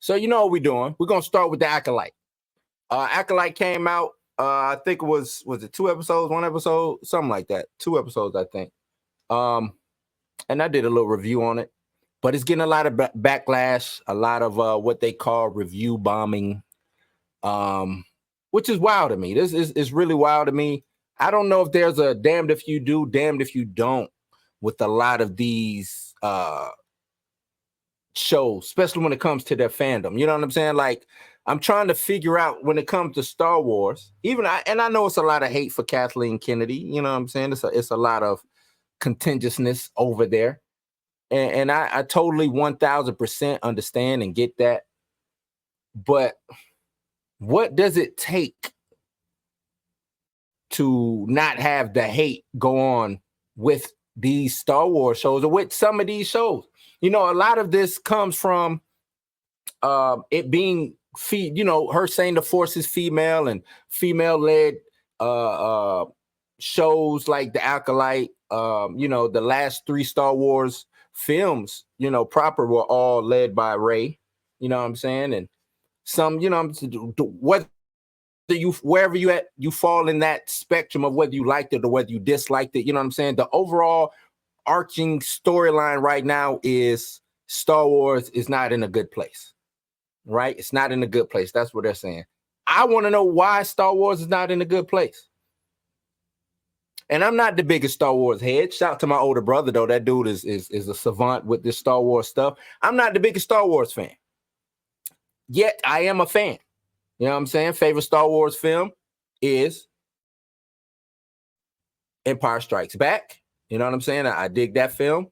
So you know what we're doing. We're gonna start with the Acolyte. Acolyte came out. I think it was it 2 episodes, 1 episode, something like that. 2 episodes, I think. And I did a little review on it, but it's getting a lot of backlash, a lot of what they call review bombing, which is wild to me. This is really wild to me. I don't know if there's a damned if you do, damned if you don't with a lot of these shows, especially when it comes to their fandom. You know what I'm saying? Like, I'm trying to figure out when it comes to Star Wars, I know it's a lot of hate for Kathleen Kennedy. You know what I'm saying? It's a lot of contentiousness over there. And I totally 1000% understand and get that. But what does it take to not have the hate go on with these Star Wars shows or with some of these shows? You know, a lot of this comes from it being her saying the Force is female and female-led shows like the Acolyte. The last 3 Star Wars films, proper, were all led by Rey. You know what I'm saying? And some, whether wherever you fall in that spectrum of whether you liked it or whether you disliked it. You know what I'm saying? The overall arching storyline right now is Star Wars is not in a good place. Right? It's not in a good place. That's what they're saying. I want to know why Star Wars is not in a good place. And I'm not the biggest Star Wars head. Shout out to my older brother, though. That dude is a savant with this Star Wars stuff. I'm not the biggest Star Wars fan. Yet I am a fan. You know what I'm saying? Favorite Star Wars film is Empire Strikes Back. You know what I'm saying? I dig that film.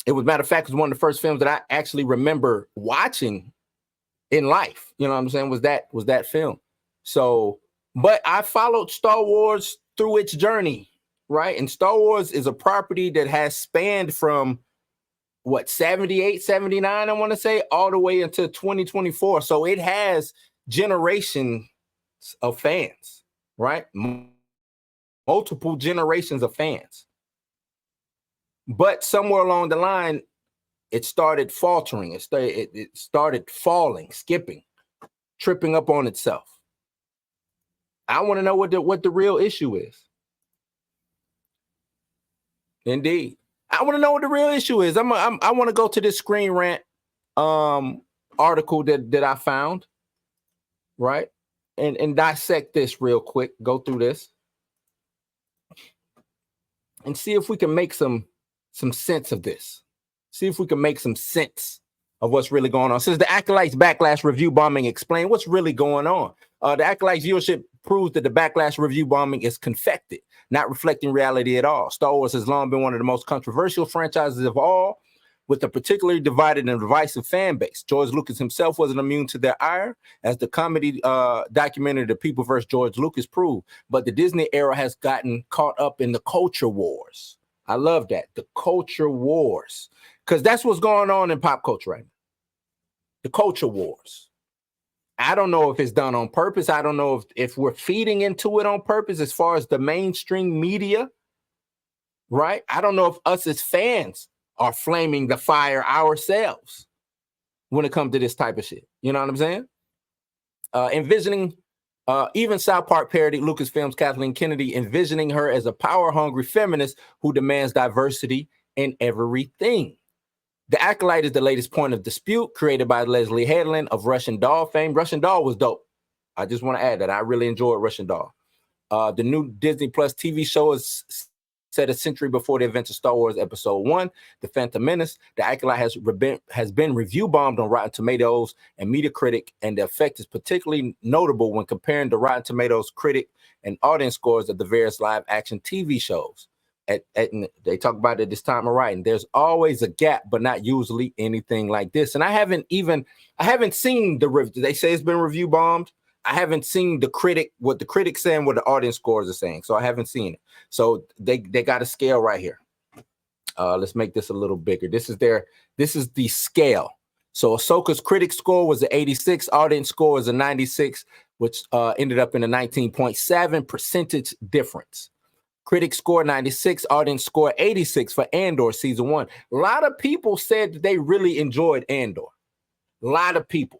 It was, matter of fact, it was one of the first films that I actually remember watching in life. You know what I'm saying? Was that film. So, but I followed Star Wars through its journey, right? And Star Wars is a property that has spanned from 78, 79, I want to say, all the way into 2024. So it has generations of fans, right? Multiple generations of fans. But somewhere along the line, it started faltering. It started falling, skipping, tripping up on itself. I want to know what the real issue is. Indeed. I want to know what the real issue is. I want to go to this Screen Rant article that I found, right? And dissect this real quick. Go through this and see if we can make some sense of this. See if we can make some sense of what's really going on. Since the Acolyte's backlash review bombing explain what's really going on. The Acolyte's viewership proves that the backlash review bombing is confected, not reflecting reality at all. Star Wars has long been one of the most controversial franchises of all, with a particularly divided and divisive fan base. George Lucas himself wasn't immune to their ire, as the comedy documentary The People vs. George Lucas proved. But the Disney era has gotten caught up in the culture wars. I love that. The culture wars. Because that's what's going on in pop culture right now. The culture wars. I don't know if it's done on purpose. I don't know if we're feeding into it on purpose as far as the mainstream media, right? I don't know if us as fans are flaming the fire ourselves when it comes to this type of shit. You know what I'm saying? Envisioning, even South Park parody Lucasfilm's Kathleen Kennedy, envisioning her as a power-hungry feminist who demands diversity in everything. The Acolyte is the latest point of dispute created by Leslie Headland of Russian Doll fame. Russian Doll was dope. I just want to add that. I really enjoyed Russian Doll. The new Disney Plus TV show is set a century before the events of Star Wars Episode 1, The Phantom Menace. The Acolyte has been review bombed on Rotten Tomatoes and Metacritic, and the effect is particularly notable when comparing the Rotten Tomatoes critic and audience scores of the various live action TV shows. They talk about it this time of writing. There's always a gap, but not usually anything like this. And I haven't seen they say it's been review bombed. I haven't seen what the critics saying, what the audience scores are saying. So I haven't seen it. So they got a scale right here. Let's make this a little bigger. This is the scale. So Ahsoka's critic score was an 86, audience score was a 96, which ended up in a 19.7 percentage difference. Critics score 96, audience score 86 for Andor season 1. A lot of people said that they really enjoyed Andor. A lot of people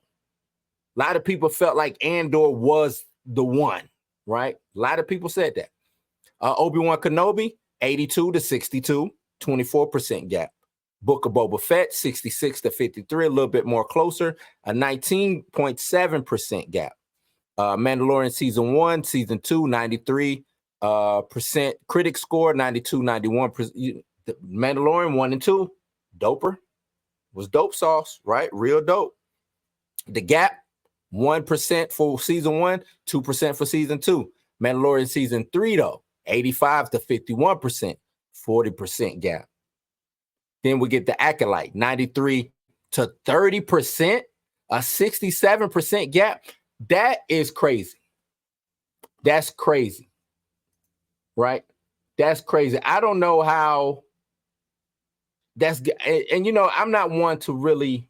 felt like Andor was the one, right? A lot of people said that. Obi-Wan Kenobi, 82 to 62, 24% gap. Book of Boba Fett, 66 to 53, a little bit more closer, a 19.7% gap. Mandalorian season 1, season 2, 93 percent. Critic score, 92, 91%. The Mandalorian 1 and 2, doper. Was dope sauce, right? Real dope. The gap, 1% for season 1, 2% for season 2. Mandalorian season 3, though, 85 to 51%, 40% gap. Then we get the Acolyte, 93 to 30%, a 67% gap. That is crazy. That's crazy, right? That's crazy. I don't know how that's, and you know, I'm not one to really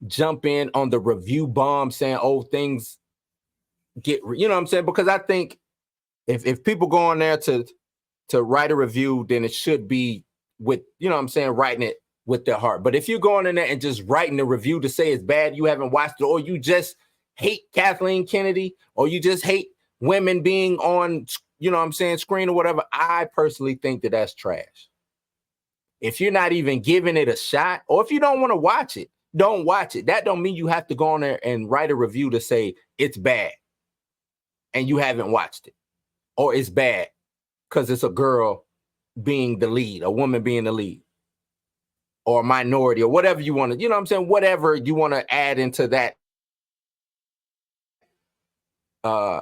jump in on the review bomb saying, oh, things get, you know what I'm saying? Because I think if people go on there to write a review, then it should be with, you know what I'm saying, writing it with their heart. But if you're going in there and just writing a review to say it's bad, you haven't watched it, or you just hate Kathleen Kennedy, or you just hate women being on, you know what I'm saying, screen or whatever, I personally think that that's trash. If you're not even giving it a shot, or if you don't want to watch it, don't watch it. That don't mean you have to go on there and write a review to say it's bad and you haven't watched it, or it's bad because it's a girl being the lead, a woman being the lead, or a minority, or whatever you want to, you know what I'm saying, whatever you want to add into that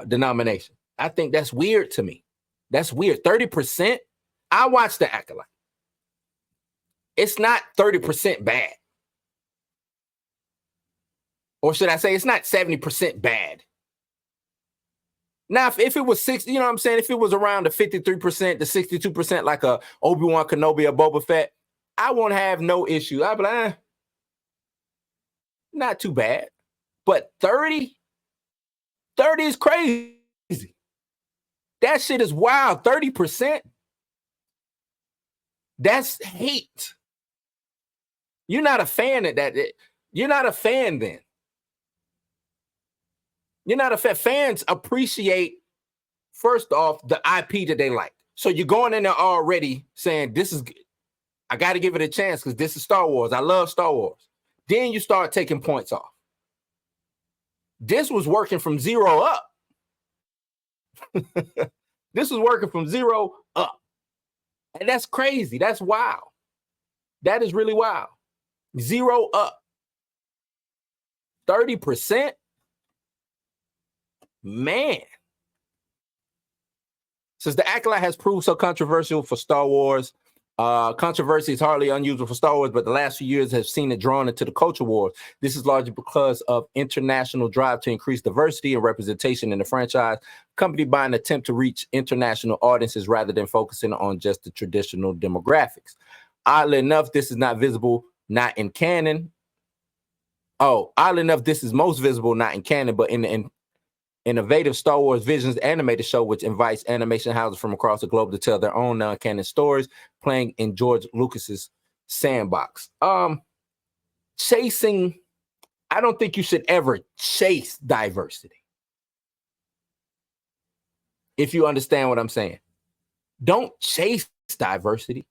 denomination. I think that's weird to me. That's weird. 30%. I watched the Acolyte. It's not 30% bad. Or should I say it's not 70% bad. Now, if it was 60, you know what I'm saying? If it was around the 53% to 62%, like a Obi-Wan Kenobi or Boba Fett, I won't have no issue. I'd be like, not too bad. But 30 is crazy. That shit is wild. 30%. That's hate. You're not a fan of that. You're not a fan then. You're not a fan. Fans appreciate, first off, the IP that they like. So you're going in there already saying, this is, I got to give it a chance because this is Star Wars. I love Star Wars. Then you start taking points off. This was working from 0 up. This was working from 0 up. And that's crazy. That's wild. That is really wild. 0 up. 30%. Man. Since the Acolyte has proved so controversial for Star Wars, controversy is hardly unusual for Star Wars, but the last few years have seen it drawn into the culture wars. This is largely because of international drive to increase diversity and representation in the franchise, accompanied by an attempt to reach international audiences rather than focusing on just the traditional demographics. Oddly enough, this is not visible, not in canon. Oh, oddly enough, this is most visible, not in canon, but in the innovative Star Wars Visions animated show, which invites animation houses from across the globe to tell their own non-canon stories, playing in George Lucas's sandbox. Chasing, I don't think you should ever chase diversity. If you understand what I'm saying. Don't chase diversity.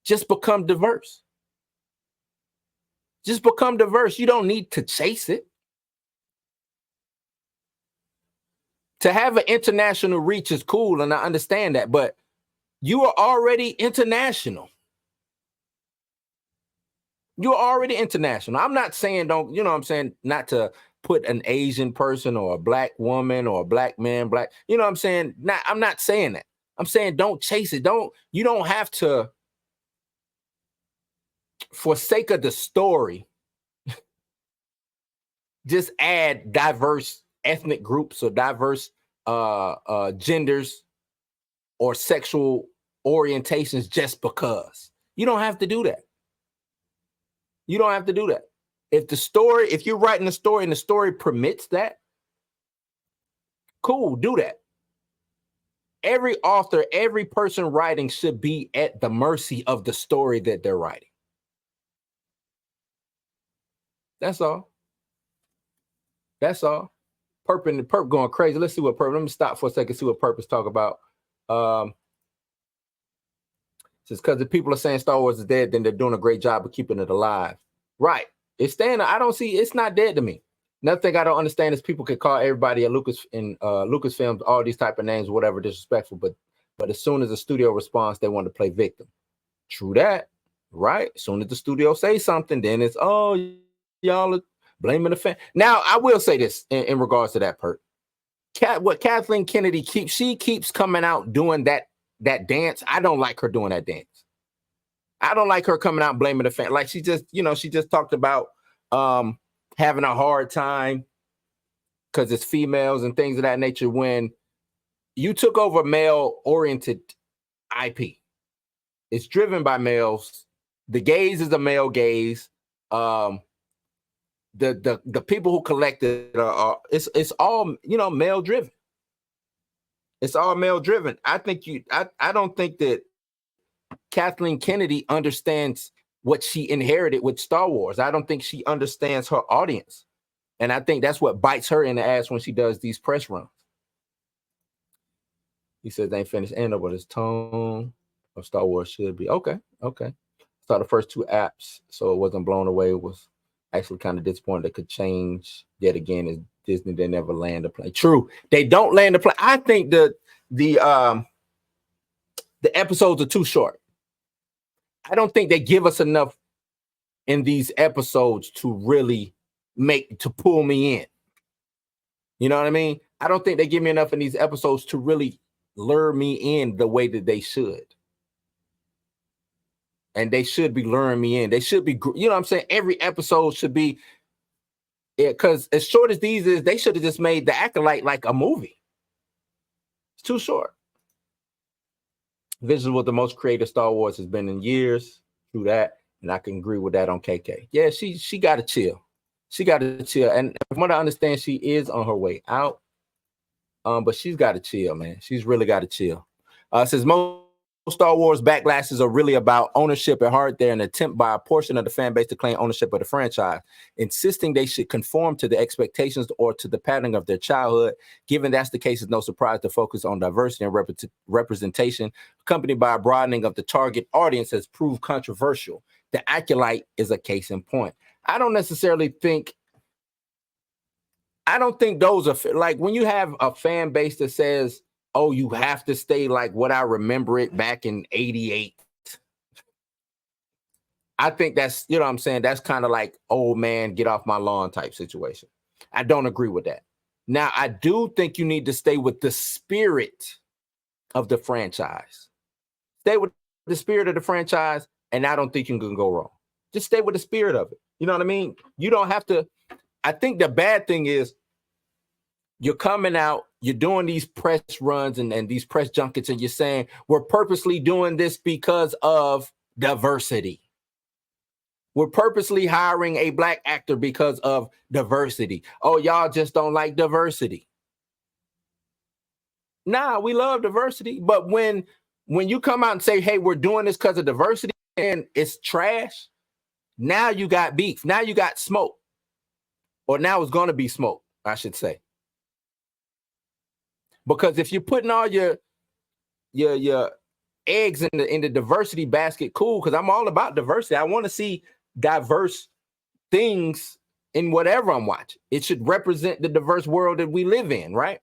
Just become diverse. Just become diverse. You don't need to chase it. To have an international reach is cool, and I understand that, but you are already international. You're already international. I'm not saying don't, you know what I'm saying, not to put an Asian person or a black woman or a black man, black, you know what I'm saying? I'm not saying that. I'm saying don't chase it. You don't have to, for sake of the story, just add diverse ethnic groups or diverse genders or sexual orientations just because. You don't have to do that. You don't have to do that. If you're writing a story and the story permits that, cool, do that. Every author, every person writing should be at the mercy of the story that they're writing. That's all. That's all. Perp going crazy. Let's see what Perp. Let me stop for a second. See what Perp is talking about. Just because the people are saying Star Wars is dead, then they're doing a great job of keeping it alive. Right. It's staying. I don't see. It's not dead to me. Another thing I don't understand is people could call everybody at Lucasfilms all these type of names, whatever, disrespectful. But as soon as the studio responds, they want to play victim. True that. Right. As soon as the studio says something, then it's y'all are blaming the fan. Now I will say this in regards to that Perk. What Kathleen Kennedy keeps coming out doing that dance. I don't like her doing that dance. I don't like her coming out blaming the fan. Like she just talked about having a hard time because it's females and things of that nature. When you took over male-oriented IP, it's driven by males. The gaze is a male gaze. The people who collect it it's all male driven. It's all male driven. I don't think that Kathleen Kennedy understands what she inherited with Star Wars. I don't think she understands her audience. And I think that's what bites her in the ass when she does these press runs. He says they ain't finished Ando, but his tone of Star Wars should be. Okay. Saw the first two apps, so it wasn't blown away. It was actually kind of disappointed it could change yet again as Disney they never land a plane. True. They don't land a plane. I think the episodes are too short. I don't think they give us enough in these episodes to really pull me in. You know what I mean? I don't think they give me enough in these episodes to really lure me in the way that they should. And they should be luring me in. They should be, you know what I'm saying? Every episode should be, because as short as these is, they should have just made The Acolyte like a movie. It's too short. Vision was the most creative Star Wars has been in years. True that. And I can agree with that on KK. Yeah, she got to chill. She got to chill. And from what I understand, she is on her way out. But she's got to chill, man. She's really got to chill. Says most Star Wars backlashes are really about ownership at heart. They're an attempt by a portion of the fan base to claim ownership of the franchise, insisting they should conform to the expectations or to the pattern of their childhood. Given that's the case, it's no surprise the focus on diversity and representation, accompanied by a broadening of the target audience, has proved controversial. The Acolyte is a case in point. I don't think those are like when you have a fan base that says, oh, you have to stay like what I remember it back in 88. I think that's, you know what I'm saying? That's kind of like, old man, get off my lawn type situation. I don't agree with that. Now, I do think you need to stay with the spirit of the franchise. Stay with the spirit of the franchise, and I don't think you can go wrong. Just stay with the spirit of it. You know what I mean? You don't have to. I think the bad thing is you're coming out, you're doing these press runs and these press junkets, and you're saying we're purposely doing this because of diversity. We're purposely hiring a black actor because of diversity. Oh, y'all just don't like diversity. Nah, we love diversity. But when you come out and say, hey, we're doing this because of diversity and it's trash, now you got beef. Now you got smoke. Or now it's going to be smoke, I should say. Because if you're putting all your eggs in the diversity basket, cool, because I'm all about diversity. I want to see diverse things in whatever I'm watching. It should represent the diverse world that we live in, right?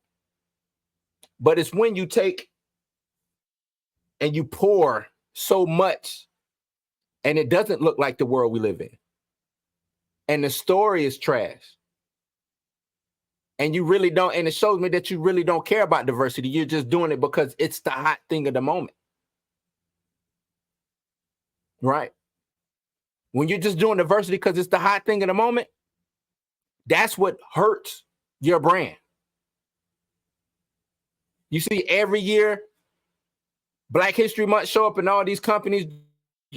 But it's when you take and you pour so much and it doesn't look like the world we live in. And the story is trash. And you really don't, and it shows me that you really don't care about diversity. You're just doing it because it's the hot thing of the moment. Right? When you're just doing diversity because it's the hot thing of the moment, that's what hurts your brand. You see, every year, Black History Month show up in all these companies.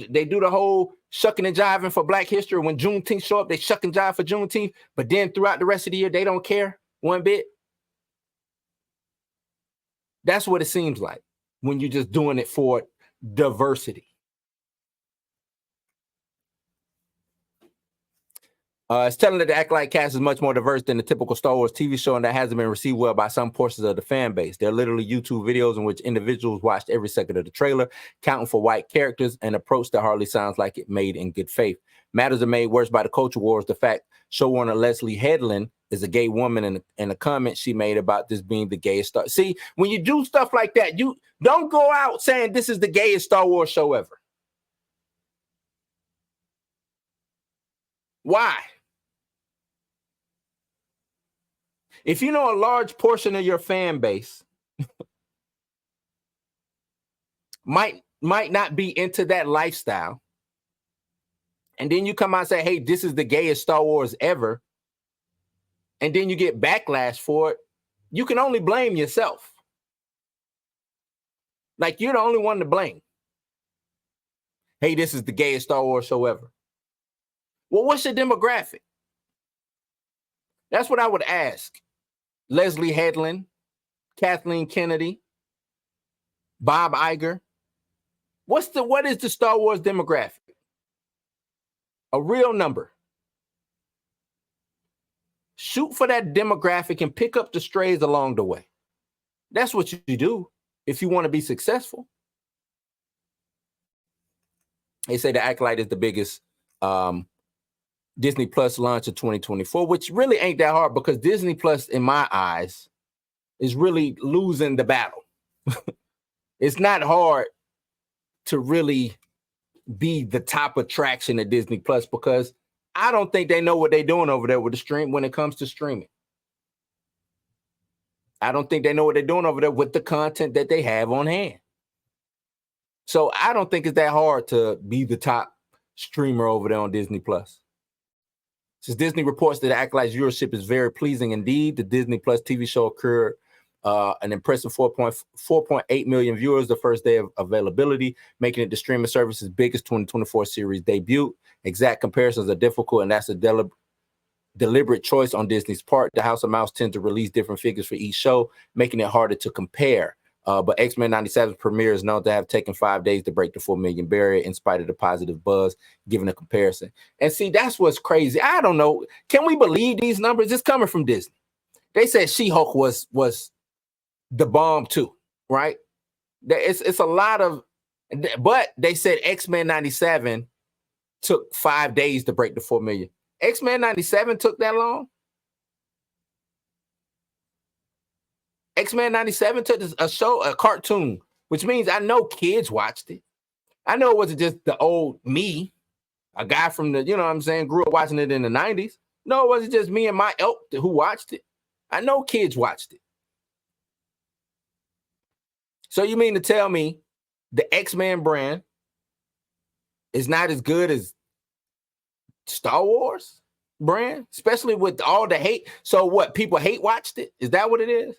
They do the whole shucking and jiving for Black History. When Juneteenth show up, they shuck and jive for Juneteenth. But then throughout the rest of the year, they don't care one bit. That's what it seems like when you're just doing it for diversity. It's telling that the Acolyte cast is much more diverse than the typical Star Wars TV show, and that hasn't been received well by some portions of the fan base. There are literally YouTube videos in which individuals watched every second of the trailer, counting for white characters, an approach that hardly sounds like it made in good faith. Matters are made worse by the culture wars. The fact showrunner Leslie Headland is a gay woman, in a comment she made about this being the gayest Star. See, when you do stuff like that, you don't go out saying this is the gayest Star Wars show ever. Why? If you know a large portion of your fan base might not be into that lifestyle, and then you come out and say, hey, this is the gayest Star Wars ever, and then you get backlash for it, you can only blame yourself. Like, you're the only one to blame. Hey, this is the gayest Star Wars show ever. Well, what's your demographic? That's what I would ask. Leslie Headland, Kathleen Kennedy, Bob Iger. What is the Star Wars demographic? A real number. Shoot for that demographic and pick up the strays along the way. That's what you do if you want to be successful. They say the Acolyte is the biggest Disney Plus launch of 2024, which really ain't that hard because Disney Plus, in my eyes, is really losing the battle. It's not hard to really be the top attraction at Disney Plus because I don't think they know what they're doing over there with the stream when it comes to streaming. I don't think they know what they're doing over there with the content that they have on hand. So I don't think it's that hard to be the top streamer over there on Disney Plus. Since Disney reports that Acolyte's viewership is very pleasing indeed, the Disney Plus TV show occurred an impressive 4.8 million viewers the first day of availability, making it the streaming service's biggest 2024 series debut. Exact comparisons are difficult, and that's a deliberate choice on Disney's part. The House of Mouse tends to release different figures for each show, making it harder to compare. But X-Men 97's premiere is known to have taken 5 days to break the 4 million barrier in spite of the positive buzz, given a comparison. And see, that's what's crazy. I don't know. Can we believe these numbers? It's coming from Disney. They said She-Hulk was the bomb too, right? It's a lot of, but they said X-Men 97 took 5 days to break the 4 million. X-Men 97 took that long? X-Men 97 took a cartoon, which means I know kids watched it. I know it wasn't just the old me, a guy from the, you know what I'm saying, grew up watching it in the 90s. No, it wasn't just me and my ilk who watched it. I know kids watched it. So you mean to tell me the X-Men brand is not as good as Star Wars brand, especially with all the hate? So what, people hate watched it? Is that what it is?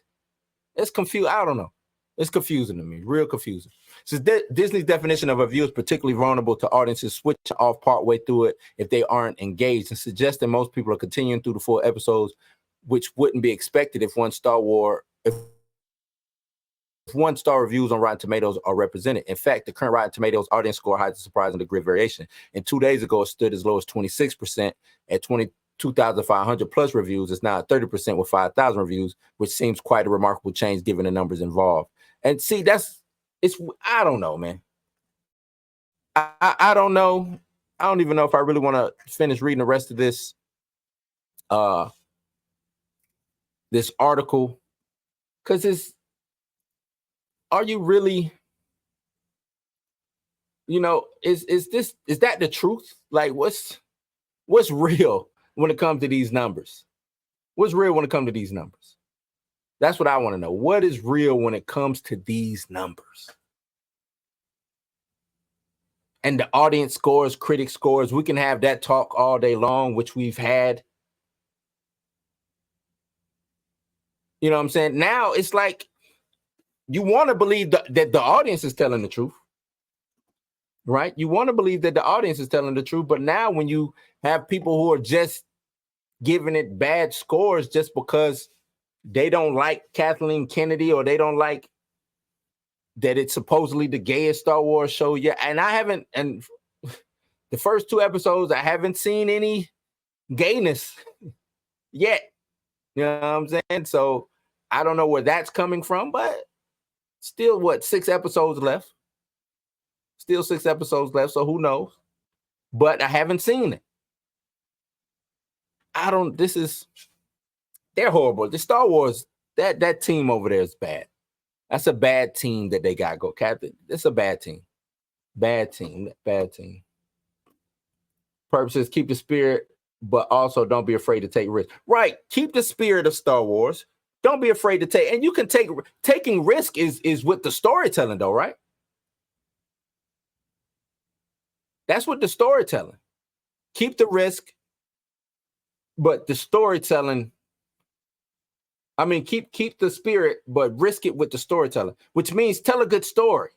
It's confused. I don't know. It's confusing to me, real confusing. So Disney's definition of a view is particularly vulnerable to audiences switching off partway through it if they aren't engaged, and suggests that most people are continuing through the full episodes, which wouldn't be expected if one-star reviews on Rotten Tomatoes are represented. In fact, the current Rotten Tomatoes audience score hides a surprising degree of variation. And 2 days ago, it stood as low as 26% at 22,500 plus reviews. It's now at 30% with 5,000 reviews, which seems quite a remarkable change given the numbers involved. And see, I don't know, man. I don't know. I don't even know if I really want to finish reading the rest of this this article, because are you really, is that the truth? Like, what's real when it comes to these numbers? What's real when it comes to these numbers? That's what I want to know. What is real when it comes to these numbers? And the audience scores, critic scores, we can have that talk all day long, which we've had. You know what I'm saying? Now it's like you want to believe that the audience is telling the truth, right? You want to believe that the audience is telling the truth, but now when you have people who are just giving it bad scores just because they don't like Kathleen Kennedy or they don't like that it's supposedly the gayest Star Wars show yet. And the first 2 episodes, I haven't seen any gayness yet. You know what I'm saying? So I don't know where that's coming from, but still, what, 6 episodes left? Still 6 episodes left, so who knows? But I haven't seen it. They're horrible. The Star Wars, that team over there is bad. That's a bad team that they got go. Captain, it's a bad team. Bad team. Purposes, keep the spirit, but also don't be afraid to take risks. Right. Keep the spirit of Star Wars. Don't be afraid to take, and you can taking risk is with the storytelling though, right? That's what the storytelling. Keep the risk, but the storytelling. I mean, keep the spirit, but risk it with the storytelling, which means tell a good story.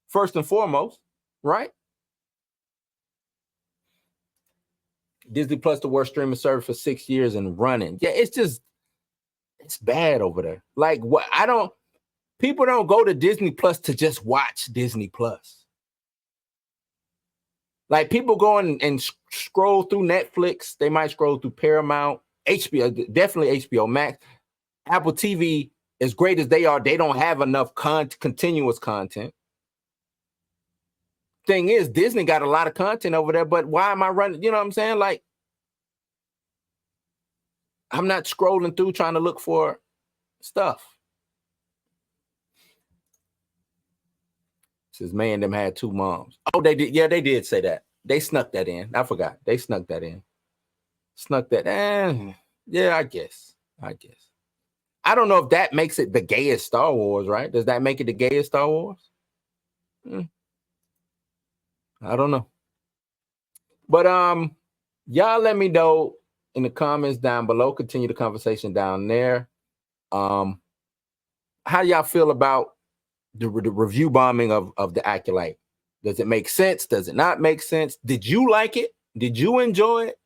First and foremost, right? Disney Plus, the worst streaming service for 6 years and running. Yeah, it's bad over there. Like what? People don't go to Disney Plus to just watch Disney Plus. Like people go and scroll through Netflix. They might scroll through Paramount, HBO, definitely HBO Max, Apple TV. As great as they are, they don't have enough continuous content. Thing is, Disney got a lot of content over there, but why am I running? You know what I'm saying? Like, I'm not scrolling through trying to look for stuff. Says, man, them had 2 moms. Oh, they did. Yeah, they did say that. They snuck that in. I forgot. They snuck that in. Snuck that. Yeah, I guess. I don't know if that makes it the gayest Star Wars, right? Does that make it the gayest Star Wars? I don't know. But y'all let me know in the comments down below. Continue the conversation down there. How y'all feel about the review bombing of the Acolyte? Does it make sense? Does it not make sense? Did you like it? Did you enjoy it?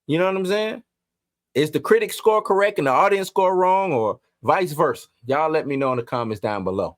You know what I'm saying? Is the critic score correct and the audience score wrong, or vice versa? Y'all let me know in the comments down below.